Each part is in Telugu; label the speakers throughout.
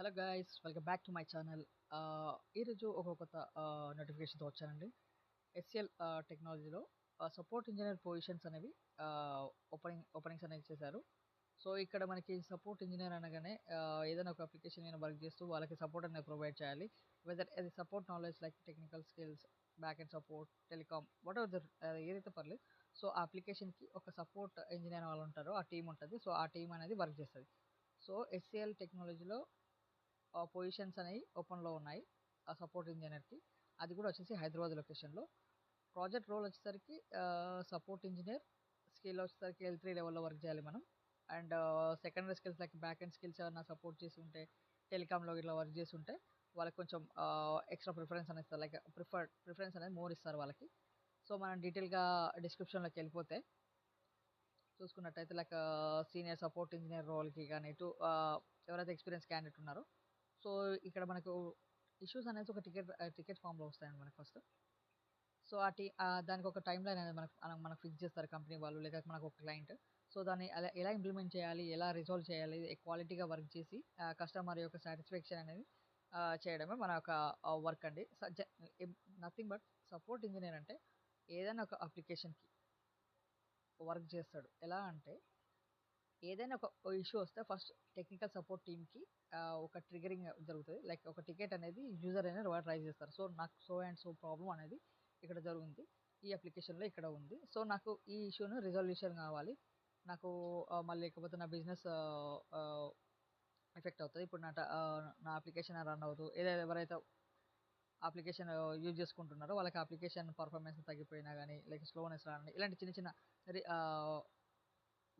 Speaker 1: Hello guys, welcome back to my channel. ఈరోజు ఒక కొత్త నోటిఫికేషన్తో వచ్చానండి. ఎస్సిఎల్ టెక్నాలజీలో సపోర్ట్ ఇంజనీర్ పొజిషన్స్ అనేవి ఓపెనింగ్స్ అనేవి చేశారు. సో ఇక్కడ మనకి సపోర్ట్ ఇంజనీర్ అనగానే ఏదైనా ఒక అప్లికేషన్ మీద వర్క్ చేస్తూ వాళ్ళకి సపోర్ట్ అనేది ప్రొవైడ్ చేయాలి. వెదర్ అది support knowledge like technical skills, back and support, telecom, whatever there ఏదైతే పర్లేదు. సో ఆ అప్లికేషన్కి ఒక సపోర్ట్ ఇంజనీర్ వాళ్ళు ఉంటారో ఆ టీం ఉంటుంది. సో ఆ టీం అనేది వర్క్ చేస్తుంది. సో ఎస్సిఎల్ టెక్నాలజీలో పొజిషన్స్ అనేవి ఓపెన్లో ఉన్నాయి ఆ సపోర్ట్ ఇంజనీర్కి. అది కూడా వచ్చేసి హైదరాబాద్ లొకేషన్లో. ప్రాజెక్ట్ రోల్ వచ్చేసరికి సపోర్ట్ ఇంజనీర్, స్కిల్ వచ్చేసరికి L3 లెవెల్లో వర్క్ చేయాలి మనం. And secondary skills like back and skills ఏమైనా సపోర్ట్ చేసి ఉంటే, టెలికామ్లో ఇట్లా వర్క్ చేసి ఉంటే వాళ్ళకి కొంచెం ఎక్స్ట్రా ప్రిఫరెన్స్ అనేది ఇస్తారు. లైక్ ప్రిఫరెన్స్ అనేది మోర్ ఇస్తారు వాళ్ళకి. సో మనం డీటెయిల్గా డిస్క్రిప్షన్లోకి వెళ్ళిపోతే చూసుకున్నట్టయితే లైక్ సీనియర్ సపోర్ట్ ఇంజనీర్ రోల్కి కానీ ఎవరైతే ఎక్స్పీరియన్స్ క్యాండిడేట్ ఉన్నారో, సో ఇక్కడ మనకు ఇష్యూస్ అనేది ఒక టికెట్ ఫామ్లో వస్తాయండి మనకు ఫస్ట్. సో దానికి ఒక టైం లైన్ అనేది మనకు ఫిక్స్ చేస్తారు కంపెనీ వాళ్ళు, లేదా మనకు ఒక క్లయింట్. సో దాన్ని ఎలా ఇంప్లిమెంట్ చేయాలి, ఎలా రిజాల్వ్ చేయాలి, క్వాలిటీగా వర్క్ చేసి కస్టమర్ యొక్క సాటిస్ఫాక్షన్ అనేది చేయడమే మన యొక్క వర్క్ అండి. నథింగ్ బట్ సపోర్ట్ ఇంజనీర్ అంటే ఏదైనా ఒక అప్లికేషన్కి వర్క్ చేస్తాడు. ఎలా అంటే ఏదైనా ఒక ఇష్యూ వస్తే ఫస్ట్ టెక్నికల్ సపోర్ట్ టీమ్కి ఒక ట్రిగరింగ్ జరుగుతుంది. లైక్ ఒక టికెట్ అనేది యూజర్ అనేది రైజ్ చేస్తారు. సో నాకు సో అండ్ సో ప్రాబ్లం అనేది ఇక్కడ జరుగుతుంది, ఈ అప్లికేషన్లో ఇక్కడ ఉంది. సో నాకు ఈ ఇష్యూను రిజల్యూషన్ కావాలి. నాకు మళ్ళీ లేకపోతే నా బిజినెస్ ఎఫెక్ట్ అవుతుంది. ఇప్పుడు నా అప్లికేషన్ రన్ అవుతూ ఎవరైతే అప్లికేషన్ యూజ్ చేసుకుంటున్నారో వాళ్ళకి అప్లికేషన్ పర్ఫార్మెన్స్ తగ్గిపోయినా కానీ, లైక్ స్లోనెస్ రాని, ఇలాంటి చిన్న చిన్న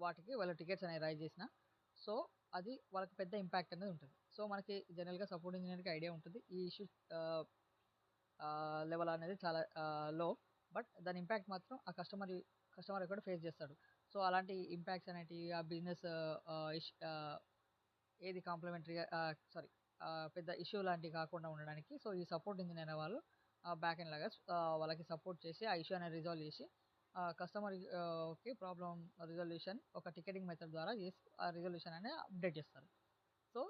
Speaker 1: వాటికి వాళ్ళ టికెట్స్ అనేవి రైజ్ చేసిన, సో అది వాళ్ళకి పెద్ద ఇంపాక్ట్ అనేది ఉంటుంది. సో మనకి జనరల్గా సపోర్ట్ ఇంజనీర్కి ఐడియా ఉంటుంది ఈ ఇష్యూ లెవెల్ అనేది చాలా లో, బట్ దాని ఇంపాక్ట్ మాత్రం ఆ కస్టమర్ కూడా ఫేస్ చేస్తాడు. సో అలాంటి ఇంపాక్ట్స్ అనేటివి ఆ బిజినెస్ ఏది కాంప్లిమెంటరీగా సారీ పెద్ద ఇష్యూ లాంటివి కాకుండా ఉండడానికి, సో ఈ సపోర్ట్ ఇంజనీర్ వాళ్ళు బ్యాక్ ఎండ్ లాగా వాళ్ళకి సపోర్ట్ చేసి ఆ ఇష్యూ అనేది రిజాల్వ్ చేసి కస్టమర్కి ప్రాబ్లం రిజల్యూషన్ ఒక టికెటింగ్ మెథడ్ ద్వారా చేసి ఆ రిజల్యూషన్ అనేది అప్డేట్ చేస్తారు. సో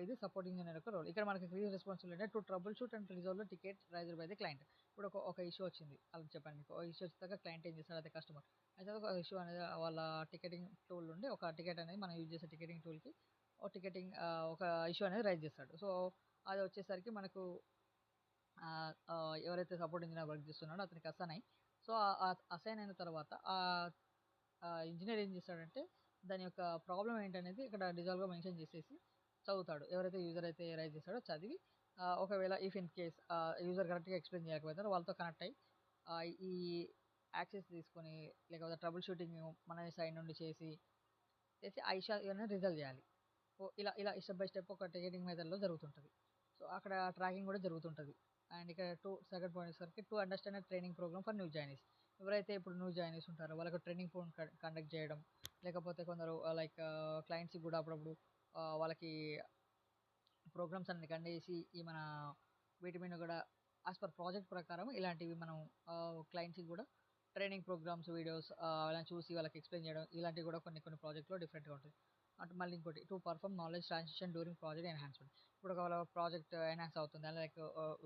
Speaker 1: ఇది సపోర్ట్ ఇంజనీర్ యొక్క రోల్. ఇక్కడ మనకి క్లియర్ రెస్పాన్సిబిలిటీ అంటే to trouble shoot and resolve the ticket raised by the client. ఇప్పుడు ఒక ఇష్యూ వచ్చింది, అలా చెప్పాను మీకు. ఇష్యూ వచ్చాక క్లయింట్ ఏం చేస్తాడు, అయితే కస్టమర్ అయితే ఒక ఇష్యూ అనేది వాళ్ళ టికెటింగ్ టూల్ నుండి ఒక టికెట్ అనేది మనం యూజ్ చేసే టికెటింగ్ టూల్కి ఒక ఇష్యూ అనేది రైజ్ చేస్తాడు. సో అది వచ్చేసరికి మనకు ఎవరైతే సపోర్ట్ ఇంజనీర్ వర్క్ చేస్తున్నాడో అతనికి అసైన్ అయ్యి, సో అసైన్ అయిన తర్వాత ఇంజనీర్ ఏం చేస్తాడంటే దాని యొక్క ప్రాబ్లం ఏంటనేది ఇక్కడ డిజాల్వ్గా మెన్షన్ చేసేసి చదువుతాడు. ఎవరైతే యూజర్ అయితే రైజ్ చేస్తాడో చదివి ఒకవేళ ఇఫ్ ఇన్ కేస్ యూజర్ కరెక్ట్గా ఎక్స్ప్లెయిన్ చేయకపోతే వాళ్ళతో కనెక్ట్ అయ్యి ఈ యాక్సెస్ తీసుకొని, లేకపోతే ట్రబుల్ షూటింగ్ మన సైడ్ నుండి చేసి ఆ ఇష్యూ అనేది రిజల్వ్ చేయాలి. సో ఇలా ఇలా స్టెప్ బై స్టెప్ ఒక టికెటింగ్ మెథడ్లో జరుగుతుంటుంది. సో అక్కడ ట్రాకింగ్ కూడా జరుగుతుంటుంది. అండ్ ఇక్కడ సెకండ్ పాయింట్ వచ్చేసరికి to understand training programme for new joinees. ఎవరైతే ఇప్పుడు న్యూ జాయినీస్ ఉంటారో వాళ్ళకి ట్రైనింగ్ ప్రోగ్రామ్ కండక్ట్ చేయడం, లేకపోతే కొందరు లైక్ క్లయింట్స్కి కూడా అప్పుడప్పుడు వాళ్ళకి ప్రోగ్రామ్స్ అన్ని కండక్ట్ చేసి మన వీటి మీద కూడా యాజ్ పర్ ప్రాజెక్ట్ ప్రకారం ఇలాంటివి మనం క్లయింట్స్కి కూడా ట్రైనింగ్ ప్రోగ్రామ్స్ వీడియోస్ అలా చూసి వాళ్ళకి ఎక్స్ప్లెయిన్ చేయడం, ఇలాంటివి కూడా కొన్ని ప్రాజెక్ట్లో డిఫరెంట్గా ఉంటుంది. అంటే మళ్ళీ ఇంకోటి to perform knowledge transition during project enhancement. ఇప్పుడు ఒకవేళ ప్రాజెక్ట్ ఎన్హాన్స్ అవుతుంది, లైక్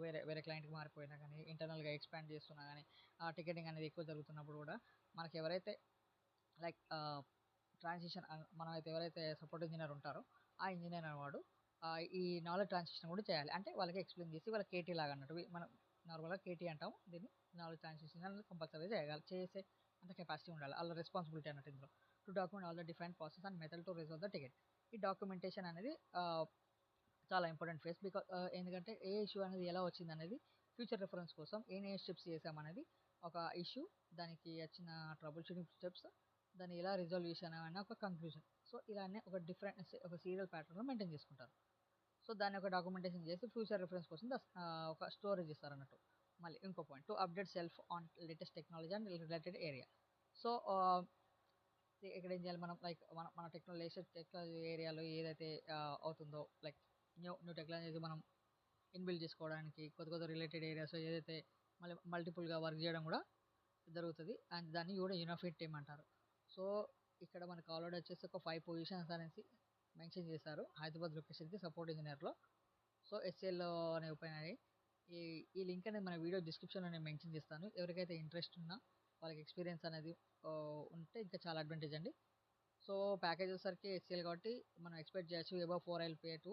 Speaker 1: వేరే వేరే క్లయింట్కి మారిపోయినా కానీ, ఇంటర్నల్గా ఎక్స్పాండ్ చేస్తున్నా కానీ, టికెటింగ్ అనేది ఎక్కువ జరుగుతున్నప్పుడు కూడా మనకి ఎవరైతే లైక్ ట్రాన్సిషన్ మనమైతే ఎవరైతే సపోర్ట్ ఇంజనీర్ ఉంటారో ఆ ఇంజనీర్ అనేవాడు ఈ నాలెడ్జ్ ట్రాన్సిషన్ కూడా చేయాలి. అంటే వాళ్ళకి ఎక్స్ప్లెయిన్ చేసి వాళ్ళకి కేటీ లాగా అన్నట్టు, మనం నార్మల్గా కేటీ అంటాం దీన్ని. నాలెడ్జ్ ట్రాన్సిషన్ అనేది కంపల్సరీ చేసే అంత కెపాసిటీ ఉండాలి, వాళ్ళ రెస్పాన్సిబిలిటీ అన్నట్టు ఇందులో. To document all the define process and method to resolve the ticket. ఈ డాక్యుమెంటేషన్ అనేది చాలా ఇంపార్టెంట్ ఫేస్. ఎందుకంటే ఏ ఇష్యూ అనేది ఎలా వచ్చింది అనేది ఫ్యూచర్ రెఫరెన్స్ కోసం ఏ స్టెప్స్ చేసామనేది ఒక ఇష్యూ, దానికి వచ్చిన ట్రబుల్ షూటింగ్ స్టెప్స్, దాన్ని ఎలా రిజాల్వ్ చేశాను అనే ఒక కంక్లూజన్. సో ఇలానే ఒక సీరియల్ ప్యాటర్న్లో మెయింటైన్ చేసుకుంటారు. సో దాన్ని ఒక డాక్యుమెంటేషన్ చేసి ఫ్యూచర్ రిఫరెన్స్ కోసం ఒక స్టోరేజ్ ఇస్తారు అన్నట్టు. మళ్ళీ ఇంకో point to update self on latest technology and related area. So ఇక్కడ ఏం చేయాలి మనం, లైక్ మన టెక్నాలజీ ఏరియాలో ఏదైతే అవుతుందో, లైక్ న్యూ టెక్నాలజీ మనం ఇన్బిల్డ్ చేసుకోవడానికి కొత్త రిలేటెడ్ ఏరియాస్ ఏదైతే మల్టిపుల్గా వర్క్ చేయడం కూడా జరుగుతుంది. అండ్ దాన్ని కూడా యూనిఫైడ్ టీమ్ అంటారు. సో ఇక్కడ మనకు ఆల్రెడీ వచ్చేసి ఒక 5 పొజిషన్స్ అనేసి మెన్షన్ చేశారు హైదరాబాద్ లొకేషన్కి సపోర్ట్ ఇంజనీర్లో. సో ఎస్ఎల్ అనే ఓపెన్ అయ్యాయి. ఈ ఈ లింక్ అనేది మన వీడియో డిస్క్రిప్షన్లో నేను మెన్షన్ చేస్తాను. ఎవరికైతే ఇంట్రెస్ట్ ఉన్నా వాళ్ళకి ఎక్స్పీరియన్స్ అనేది ఉంటే ఇంకా చాలా అడ్వాంటేజ్ అండి. సో ప్యాకేజ్ వచ్చేసరికి హెచ్సిఎల్ కాబట్టి మనం ఎక్స్పెక్ట్ చేయొచ్చు above 4 LPA to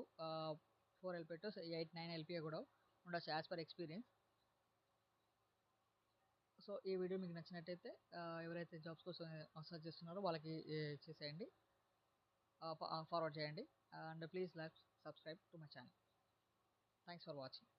Speaker 1: 4 LPA to 8-9 LPA కూడా ఉండొచ్చు యాజ్ పర్ ఎక్స్పీరియన్స్. సో ఈ వీడియో మీకు నచ్చినట్టయితే ఎవరైతే జాబ్స్ కోసం సర్చ్ చేస్తున్నారో వాళ్ళకి చేసేయండి, ఫార్వర్డ్ చేయండి. And please like subscribe to my channel. Thanks for watching.